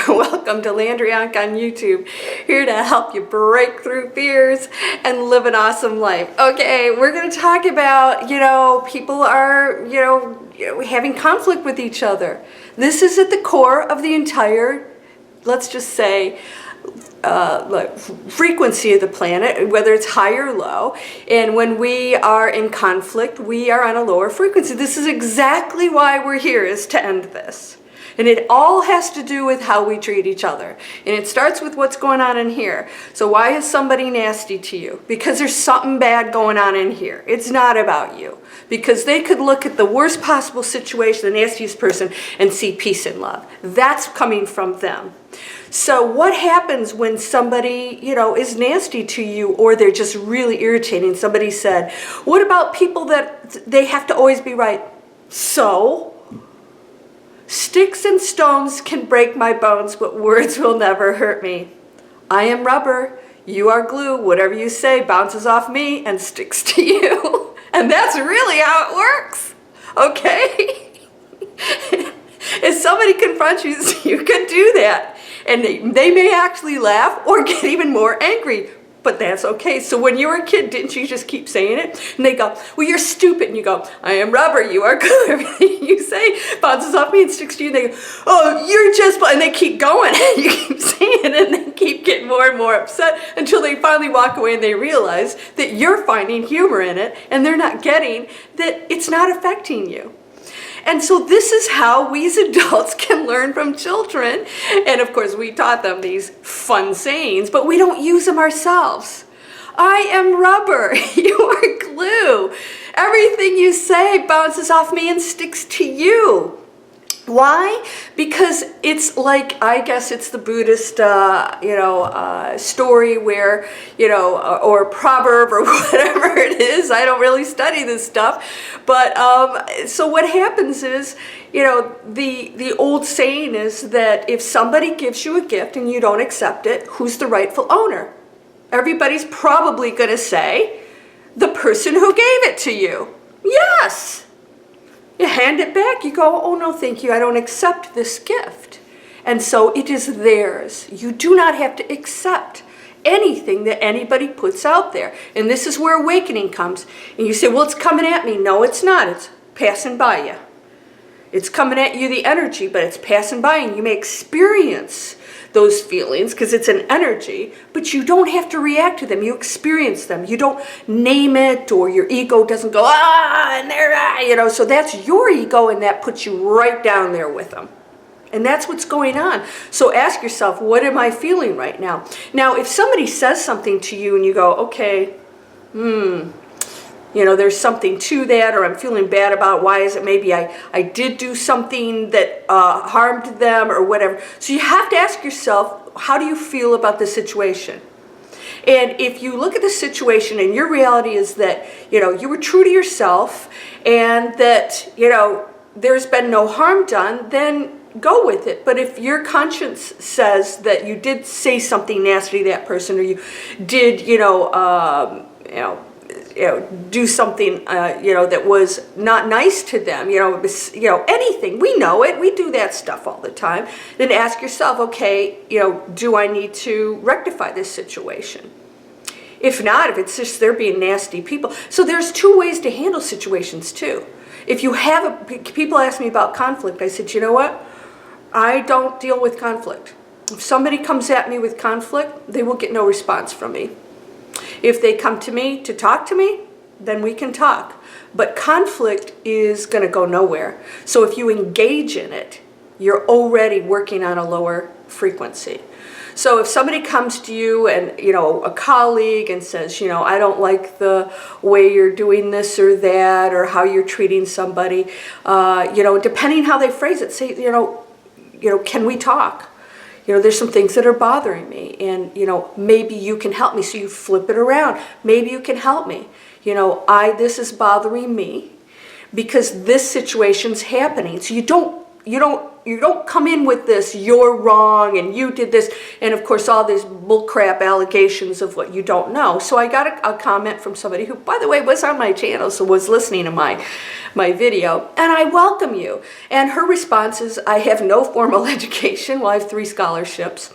Welcome to Landria Onkka on YouTube, here to help you break through fears and live an awesome life. Okay, we're going to talk about, people are, having conflict with each other. This is at the core of the entire, let's just say, frequency of the planet, whether it's high or low. And when we are in conflict, we are on a lower frequency. This is exactly why we're here, is to end this. And it all has to do with how we treat each other. And it starts with what's going on in here. So why is somebody nasty to you? Because there's something bad going on in here. It's not about you. Because they could look at the worst possible situation, the nastiest person, and see peace and love. That's coming from them. So what happens when somebody, is nasty to you, or they're just really irritating? Somebody said, what about people that they have to always be right? So? Sticks and stones can break my bones, but words will never hurt me. I am rubber, you are glue. Whatever you say bounces off me and sticks to you. And that's really how it works, okay? If somebody confronts you, you can do that. And they may actually laugh or get even more angry. But that's okay. So when you were a kid, didn't you just keep saying it? And they go, well, you're stupid. And you go, I am rubber, you are glue. Everything you say bounces off me and sticks to you. And they go, oh, you're just, and they keep going. And you keep saying it, and they keep getting more and more upset until they finally walk away and they realize that you're finding humor in it, and they're not getting that it's not affecting you. And so this is how we as adults can learn from children. And of course, we taught them these fun sayings, but we don't use them ourselves. I am rubber, you are glue. Everything you say bounces off me and sticks to you. Why? Because it's like, I guess it's the Buddhist, story where, or proverb or whatever it is. I don't really study this stuff. But so what happens is, the old saying is that if somebody gives you a gift and you don't accept it, who's the rightful owner? Everybody's probably going to say, the person who gave it to you. Yes. You hand it back, you go, oh no, thank you, I don't accept this gift. And so it is theirs. You do not have to accept anything that anybody puts out there. And this is where awakening comes. And you say, well, it's coming at me. No, it's not. It's passing by you. It's coming at you, the energy, but it's passing by, and you may experience those feelings because it's an energy, but you don't have to react to them. You experience them. You don't name it, or your ego doesn't go, and there, so that's your ego, and that puts you right down there with them. And that's what's going on. So ask yourself, what am I feeling right now? Now, if somebody says something to you and you go, okay, there's something to that, or I'm feeling bad about, why is it maybe I did do something that harmed them or whatever. So you have to ask yourself, how do you feel about the situation? And if you look at the situation and your reality is that, you were true to yourself and that, there's been no harm done, then go with it. But if your conscience says that you did say something nasty to that person, or you did, do something, that was not nice to them, anything. We know it. We do that stuff all the time. Then ask yourself, okay, do I need to rectify this situation? If not, if it's just they're being nasty people. So there's two ways to handle situations too. If you have people ask me about conflict, I said, you know what? I don't deal with conflict. If somebody comes at me with conflict, they will get no response from me. If they come to me to talk to me, then we can talk. But conflict is going to go nowhere. So if you engage in it, you're already working on a lower frequency. So if somebody comes to you and, a colleague, and says, I don't like the way you're doing this or that, or how you're treating somebody, depending how they phrase it, say, can we talk? There's some things that are bothering me, and, maybe you can help me. So you flip it around. Maybe you can help me. This is bothering me because this situation's happening. So you you don't come in with this, you're wrong and you did this, and of course all these bullcrap allegations of what you don't know. So I got a comment from somebody who, by the way, was on my channel, so was listening to my video, and I welcome you. And her response is, I have no formal education. Well, I have 3 scholarships.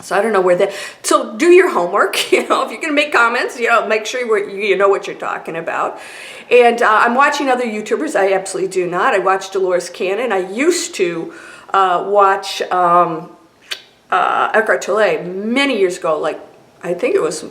So I don't know where that, so do your homework, if you're going to make comments, make sure you know what you're talking about. And I'm watching other YouTubers. I absolutely do not. I watch Dolores Cannon. I used to watch Eckhart Tolle many years ago, I think it was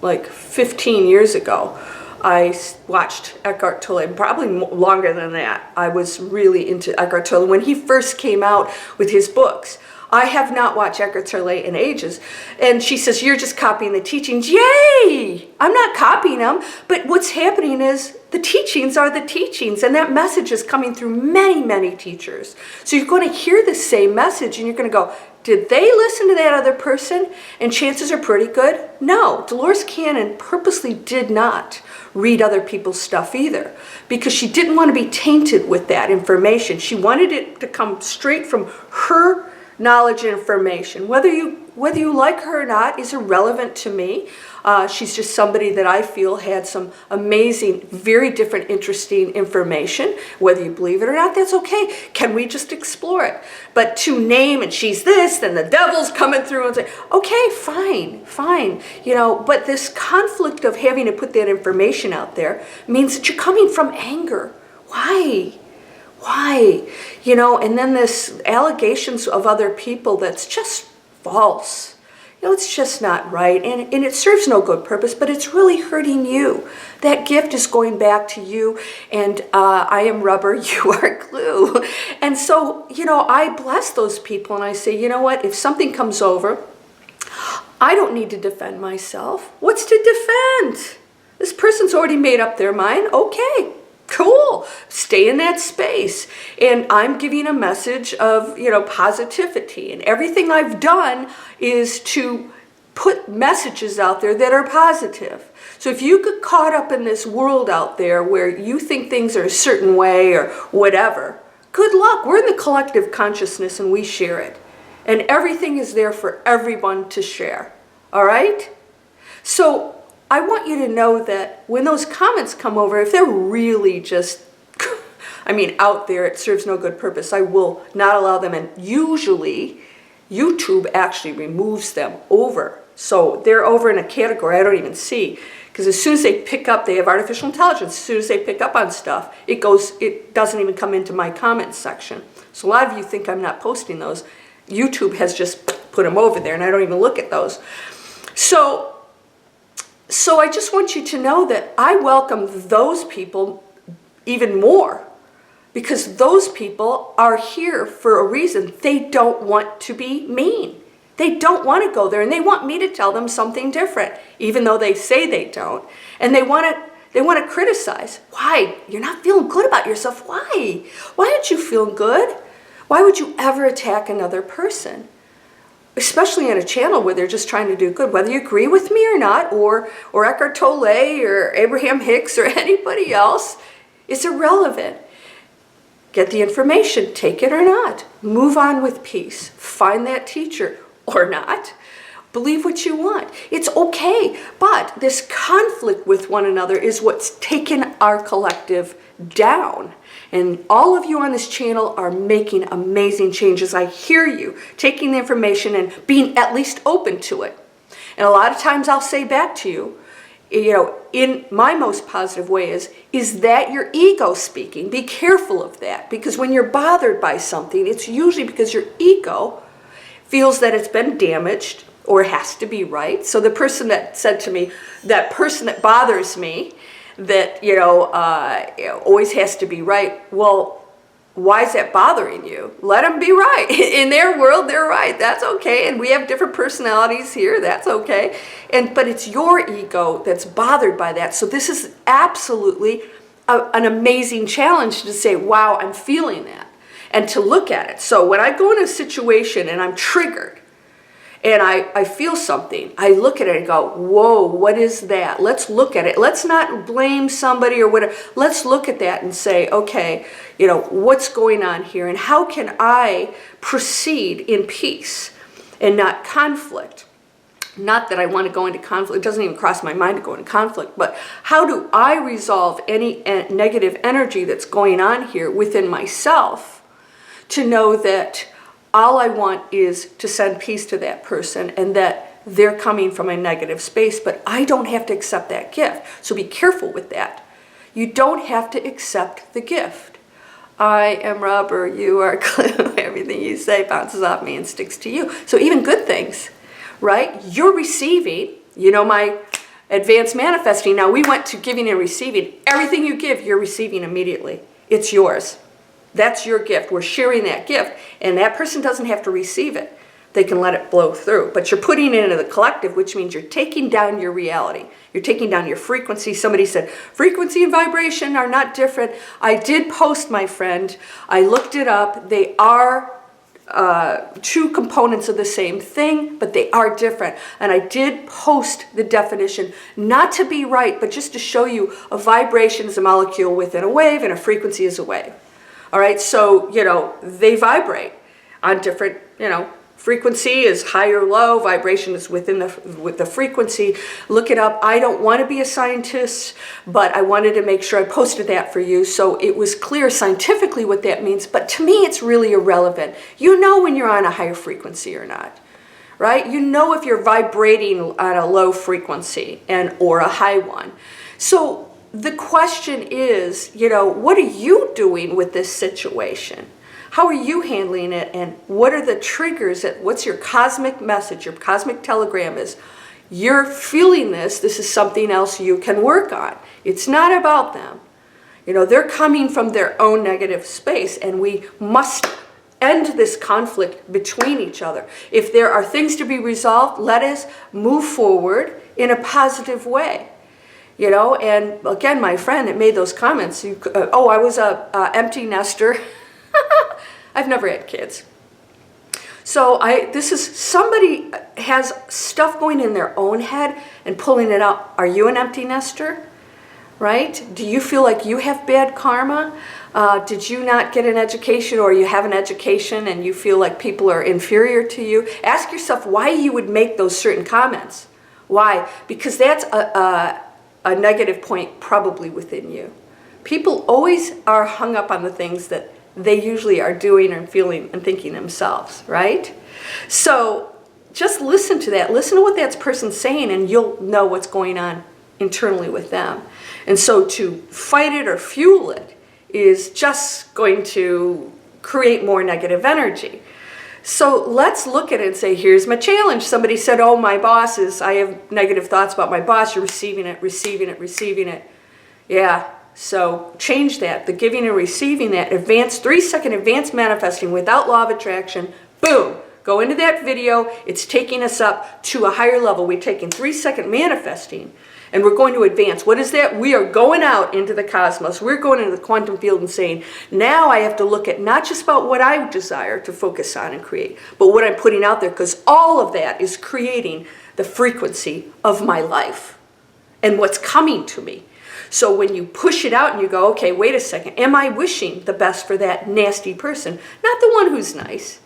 15 years ago. I watched Eckhart Tolle, probably longer than that. I was really into Eckhart Tolle when he first came out with his books. I have not watched Eckhart Tolle in ages. And she says, you're just copying the teachings. Yay! I'm not copying them. But what's happening is the teachings are the teachings. And that message is coming through many, many teachers. So you're going to hear the same message and you're going to go, did they listen to that other person? And chances are pretty good. No, Dolores Cannon purposely did not read other people's stuff either, because she didn't want to be tainted with that information. She wanted it to come straight from her knowledge and information. Whether you like her or not is irrelevant to me. She's just somebody that I feel had some amazing, very different, interesting information. Whether you believe it or not, that's okay. Can we just explore it? But to name and she's this, then the devil's coming through and say, okay, fine. But this conflict of having to put that information out there means that you're coming from anger. Why? And then this allegations of other people that's just false. It's just not right, and it serves no good purpose, but it's really hurting you. That gift is going back to you, and I am rubber, you are glue. And so, I bless those people, and I say, you know what, if something comes over, I don't need to defend myself. What's to defend? This person's already made up their mind. Okay. Cool. Stay in that space. And I'm giving a message of, positivity. And everything I've done is to put messages out there that are positive. So if you get caught up in this world out there where you think things are a certain way or whatever, good luck. We're in the collective consciousness and we share it. And everything is there for everyone to share. All right? So I want you to know that when those comments come over, if they're really just, out there, it serves no good purpose, I will not allow them. And usually, YouTube actually removes them over. So they're over in a category I don't even see. Because as soon as they pick up, they have artificial intelligence. As soon as they pick up on stuff, it doesn't even come into my comments section. So a lot of you think I'm not posting those. YouTube has just put them over there, and I don't even look at those. So I just want you to know that I welcome those people even more, because those people are here for a reason. They don't want to be mean. They don't want to go there, and they want me to tell them something different, even though they say they don't. And they want to criticize. Why? You're not feeling good about yourself. Why? Why aren't you feeling good? Why would you ever attack another person? Especially in a channel where they're just trying to do good, whether you agree with me or not, or Eckhart Tolle or Abraham Hicks or anybody else, it's irrelevant. Get the information, take it or not. Move on with peace. Find that teacher or not. Believe what you want. It's okay. But this conflict with one another is what's taken our collective down. And all of you on this channel are making amazing changes. I hear you taking the information and being at least open to it. And a lot of times I'll say back to you, in my most positive way is that your ego speaking? Be careful of that, because when you're bothered by something, it's usually because your ego feels that it's been damaged or has to be right. So the person that said to me, that person that bothers me, that, always has to be right. Well, why is that bothering you? Let them be right. In their world, they're right. That's okay. And we have different personalities here. That's okay. But it's your ego that's bothered by that. So this is absolutely an amazing challenge to say, wow, I'm feeling that. And to look at it. So when I go in a situation and I'm triggered, and I feel something, I look at it and go, whoa, what is that? Let's look at it. Let's not blame somebody or whatever. Let's look at that and say, okay, what's going on here, and how can I proceed in peace and not conflict? Not that I want to go into conflict. It doesn't even cross my mind to go into conflict, but how do I resolve any negative energy that's going on here within myself to know that all I want is to send peace to that person and that they're coming from a negative space, but I don't have to accept that gift. So be careful with that. You don't have to accept the gift. I am rubber, you are glue. Everything you say bounces off me and sticks to you. So even good things, right? You're receiving, my advanced manifesting. Now we went to giving and receiving. Everything you give, you're receiving immediately. It's yours. That's your gift. We're sharing that gift, and that person doesn't have to receive it. They can let it blow through, but you're putting it into the collective, which means you're taking down your reality. You're taking down your frequency. Somebody said, frequency and vibration are not different. I did post, my friend. I looked it up. They are two components of the same thing, but they are different. And I did post the definition, not to be right, but just to show you a vibration is a molecule within a wave, and a frequency is a wave. All right, so, they vibrate on different, frequency is high or low, vibration is with the frequency. Look it up. I don't want to be a scientist, but I wanted to make sure I posted that for you so it was clear scientifically what that means, but to me it's really irrelevant. You know when you're on a higher frequency or not, right? You know if you're vibrating on a low frequency or a high one. So the question is, what are you doing with this situation? How are you handling it, and what are the triggers? What's your cosmic message? Your cosmic telegram is, you're feeling this. This is something else you can work on. It's not about them. They're coming from their own negative space, and we must end this conflict between each other. If there are things to be resolved, let us move forward in a positive way. And again, my friend that made those comments, I was a empty nester. I've never had kids. So somebody has stuff going in their own head and pulling it out. Are you an empty nester? Right? Do you feel like you have bad karma? Did you not get an education, or you have an education and you feel like people are inferior to you? Ask yourself why you would make those certain comments. Why? Because that's a negative point probably within you. People always are hung up on the things that they usually are doing and feeling and thinking themselves, right? So just listen to that. Listen to what that person's saying, and you'll know what's going on internally with them. And so to fight it or fuel it is just going to create more negative energy. So let's look at it and say, here's my challenge. Somebody said, oh, my boss I have negative thoughts about my boss. You're receiving it, receiving it, receiving it. Yeah, so change that. The giving and receiving that. 3-second advanced manifesting without law of attraction. Boom. Go into that video. It's taking us up to a higher level. We're taking 3-second manifesting, and we're going to advance. What is that? We are going out into the cosmos. We're going into the quantum field and saying, now I have to look at not just about what I desire to focus on and create, but what I'm putting out there, because all of that is creating the frequency of my life and what's coming to me. So when you push it out and you go, okay, wait a second, am I wishing the best for that nasty person? Not the one who's nice.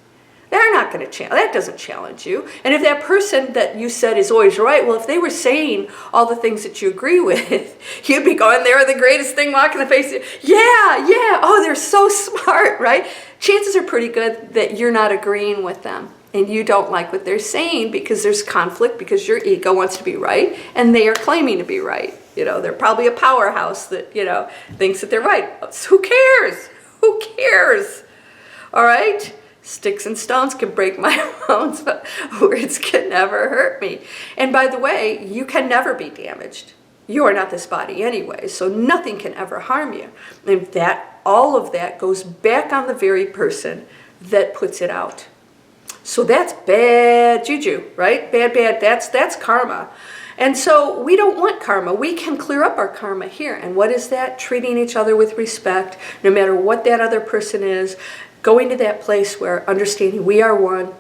They're not going to challenge. That doesn't challenge you. And if that person that you said is always right, well, if they were saying all the things that you agree with, you'd be going, they're the greatest thing walking the face. Yeah. Oh, they're so smart, right? Chances are pretty good that you're not agreeing with them and you don't like what they're saying because there's conflict, because your ego wants to be right and they are claiming to be right. They're probably a powerhouse that, thinks that they're right. Who cares? Who cares? All right? Sticks and stones can break my bones, but words can never hurt me. And by the way, you can never be damaged. You are not this body anyway, so nothing can ever harm you. And all of that goes back on the very person that puts it out. So that's bad juju, right? Bad, that's karma. And so we don't want karma. We can clear up our karma here. And what is that? Treating each other with respect, no matter what that other person is. Going to that place where understanding we are one,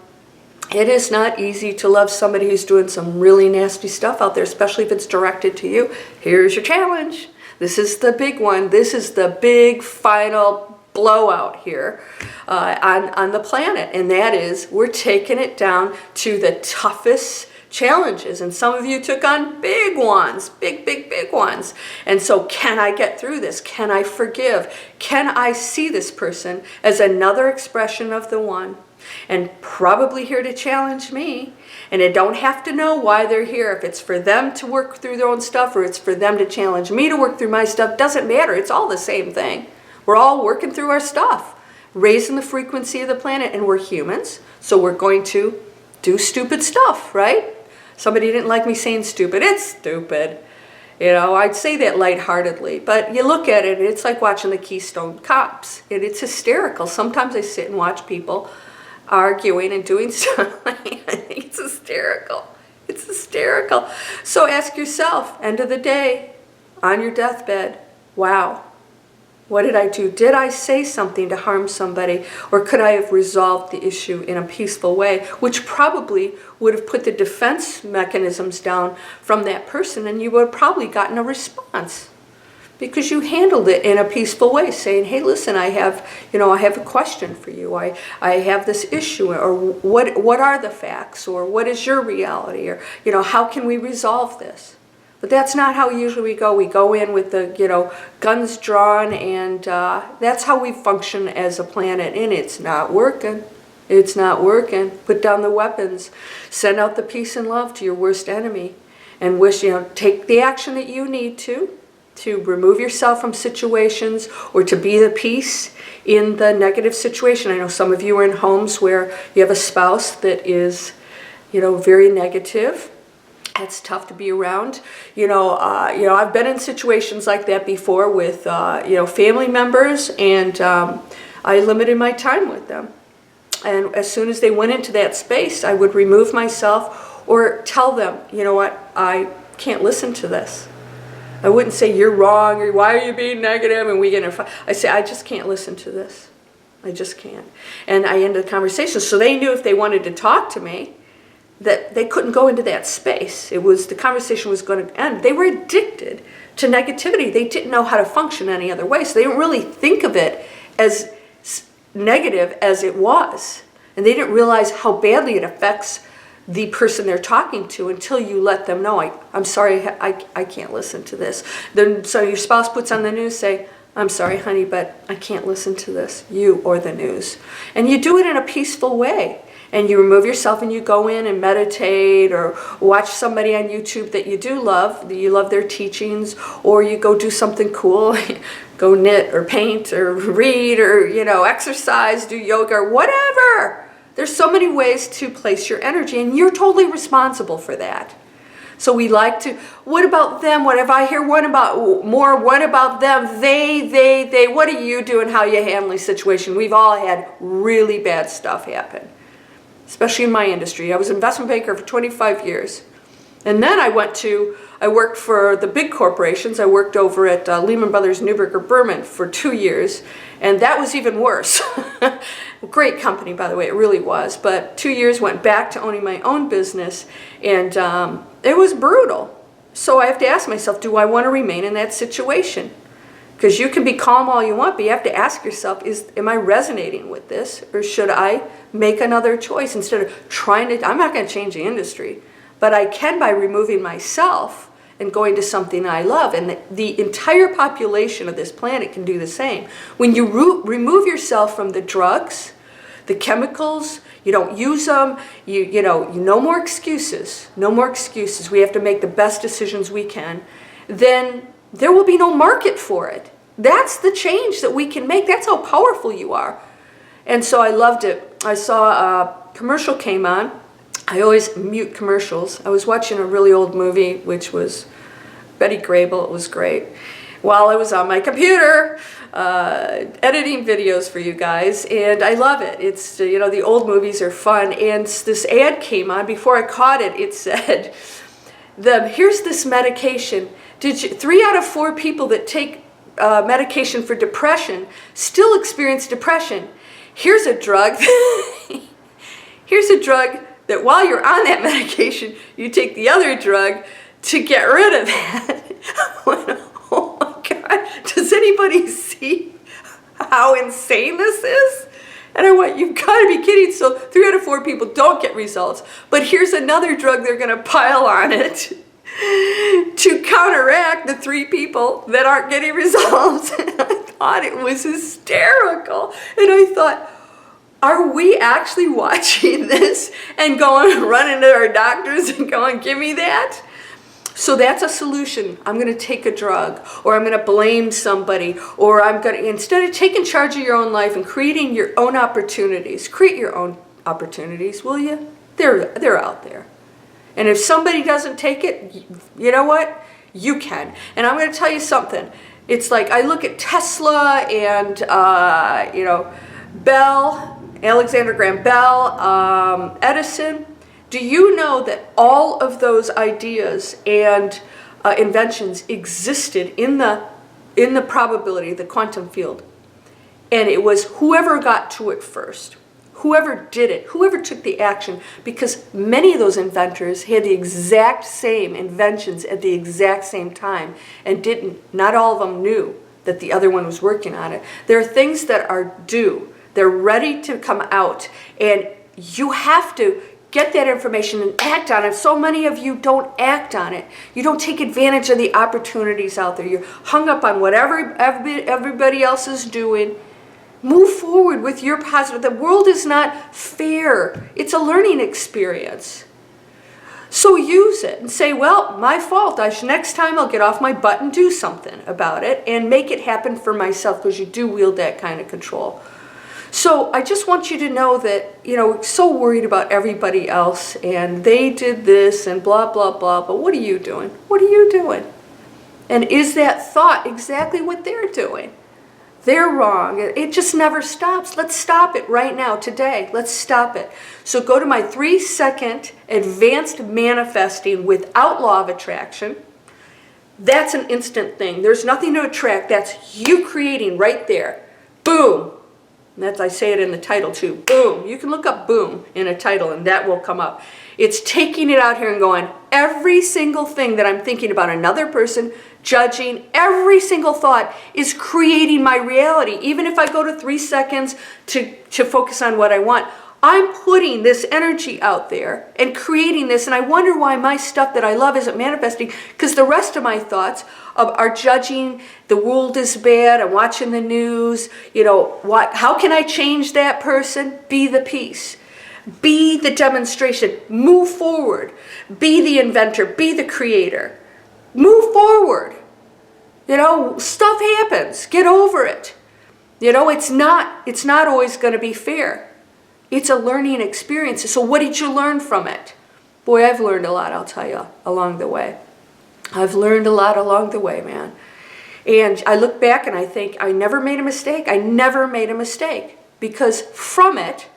It is not easy to love somebody who's doing some really nasty stuff out there, especially if it's directed to you. Here's your challenge. This is the big one. This is the big final blowout here on the planet. And that is, we're taking it down to the toughest challenges. And some of you took on big ones, big ones. And so can I get through this? Can I forgive? Can I see this person as another expression of the one? And probably here to challenge me. And I don't have to know why they're here. If it's for them to work through their own stuff or it's for them to challenge me to work through my stuff, doesn't matter. It's all the same thing. We're all working through our stuff, raising the frequency of the planet, and we're humans, so we're going to do stupid stuff, right? Somebody didn't like me saying stupid. It's stupid. You know, I'd say that lightheartedly, but you look at it, it's like watching the Keystone Cops, and it's hysterical. Sometimes I sit and watch people arguing and doing stuff. I think it's hysterical. It's hysterical. So ask yourself, end of the day, on your deathbed, wow, what did I do? Did I say something to harm somebody? Or could I have resolved the issue in a peaceful way, which probably would have put the defense mechanisms down from that person, and you would have probably gotten a response because you handled it in a peaceful way, saying, hey, listen, I have a question for you. I have this issue, or what are the facts, or what is your reality, or, how can we resolve this? But that's not how usually we go. We go in with the, guns drawn, and that's how we function as a planet, and it's not working. It's not working. Put down the weapons. Send out the peace and love to your worst enemy, and take the action that you need to remove yourself from situations or to be the peace in the negative situation. I know some of you are in homes where you have a spouse that is, very negative. It's tough to be around. I've been in situations like that before with, family members, and I limited my time with them. And as soon as they went into that space, I would remove myself or tell them, you know what, I can't listen to this. I wouldn't say you're wrong or why are you being negative and we get in a fight. I say I just can't listen to this. I just can't. And I ended the conversation. So they knew if they wanted to talk to me that they couldn't go into that space. The conversation was going to end. They were addicted to negativity. They didn't know how to function any other way. So they didn't really think of it as negative as it was. And they didn't realize how badly it affects the person they're talking to until you let them know, I'm sorry, I can't listen to this. Then so your spouse puts on the news, say, I'm sorry, honey, but I can't listen to this, you or the news. And you do it in a peaceful way. And you remove yourself and you go in and meditate or watch somebody on YouTube that you do love, that you love their teachings, or you go do something cool, go knit or paint or read or, exercise, do yoga or whatever. There's so many ways to place your energy, and you're totally responsible for that. So we like to, what about them? What if I hear what about them? They, what are you doing? How you handling the situation? We've all had really bad stuff happen, especially in my industry. I was an investment banker for 25 years. And then I worked for the big corporations. I worked over at Lehman Brothers, Neuberger Berman for 2 years, and that was even worse. Great company, by the way, it really was. But 2 years went back to owning my own business, and it was brutal. So I have to ask myself, do I want to remain in that situation? Because you can be calm all you want, but you have to ask yourself, am I resonating with this? Or should I make another choice instead of I'm not going to change the industry, but I can by removing myself and going to something I love. And the entire population of this planet can do the same. When you remove yourself from the drugs, the chemicals, you don't use them, no more excuses, no more excuses. We have to make the best decisions we can. Then there will be no market for it. That's the change that we can make. That's how powerful you are. And so I loved it. I saw a commercial came on. I always mute commercials. I was watching a really old movie, which was Betty Grable. It was great. While I was on my computer, editing videos for you guys, and I love it. It's, the old movies are fun. And this ad came on. Before I caught it, it said, here's this medication. 3 out of 4 people that take medication for depression still experience depression. Here's a drug. Here's a drug that while you're on that medication, you take the other drug to get rid of that. I went, oh my God, does anybody see how insane this is? And I went, you've got to be kidding. So 3 out of 4 people don't get results. But here's another drug they're going to pile on it to counteract the 3 people that aren't getting results. And I thought it was hysterical. And I thought, are we actually watching this and going, running to our doctors and going, give me that? So that's a solution. I'm going to take a drug, or I'm going to blame somebody, or I'm going to, instead of taking charge of your own life and creating your own opportunities, create your own opportunities, will you? They're out there. And if somebody doesn't take it, you know what? You can. And I'm going to tell you something. It's like I look at Tesla and, Bell, Alexander Graham Bell, Edison. Do you know that all of those ideas and inventions existed in the probability, the quantum field? And it was whoever got to it first, whoever did it, whoever took the action, because many of those inventors had the exact same inventions at the exact same time and not all of them knew that the other one was working on it. There are things that are due. They're ready to come out, and you have to get that information and act on it. So many of you don't act on it. You don't take advantage of the opportunities out there. You're hung up on whatever everybody else is doing. Move forward with your positive. The world is not fair. It's a learning experience. So use it and say, well, my fault. Next time I'll get off my butt and do something about it and make it happen for myself, because you do wield that kind of control. So I just want you to know that, so worried about everybody else and they did this and blah, blah, blah, but what are you doing? What are you doing? And is that thought exactly what they're doing? They're wrong. It just never stops. Let's stop it right now, today. Let's stop it. So go to my 3-second advanced manifesting without law of attraction. That's an instant thing. There's nothing to attract. That's you creating right there. Boom. And that's, I say it in the title too. Boom. You can look up boom in a title and that will come up. It's taking it out here and going, every single thing that I'm thinking about another person, judging, every single thought is creating my reality. Even if I go to 3 seconds to focus on what I want, I'm putting this energy out there and creating this, and I wonder why my stuff that I love isn't manifesting, because the rest of my thoughts are judging, the world is bad, I'm watching the news, how can I change that person? Be the peace. Be the demonstration. Move forward. Be the inventor. Be the creator. Move forward. Stuff happens. Get over it. It's not always going to be fair. It's a learning experience. So what did you learn from it? Boy, I've learned a lot, I'll tell you, along the way. I've learned a lot along the way, man. And I look back and I think, I never made a mistake. I never made a mistake. Because from it,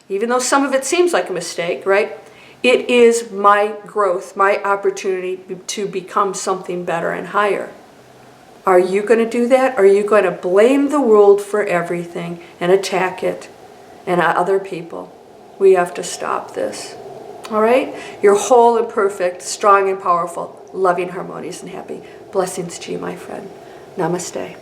even though some of it seems like a mistake, right? It is my growth, my opportunity to become something better and higher. Are you going to do that? Are you going to blame the world for everything and attack it and other people? We have to stop this. All right? You're whole and perfect, strong and powerful, loving, harmonious, and happy. Blessings to you, my friend. Namaste.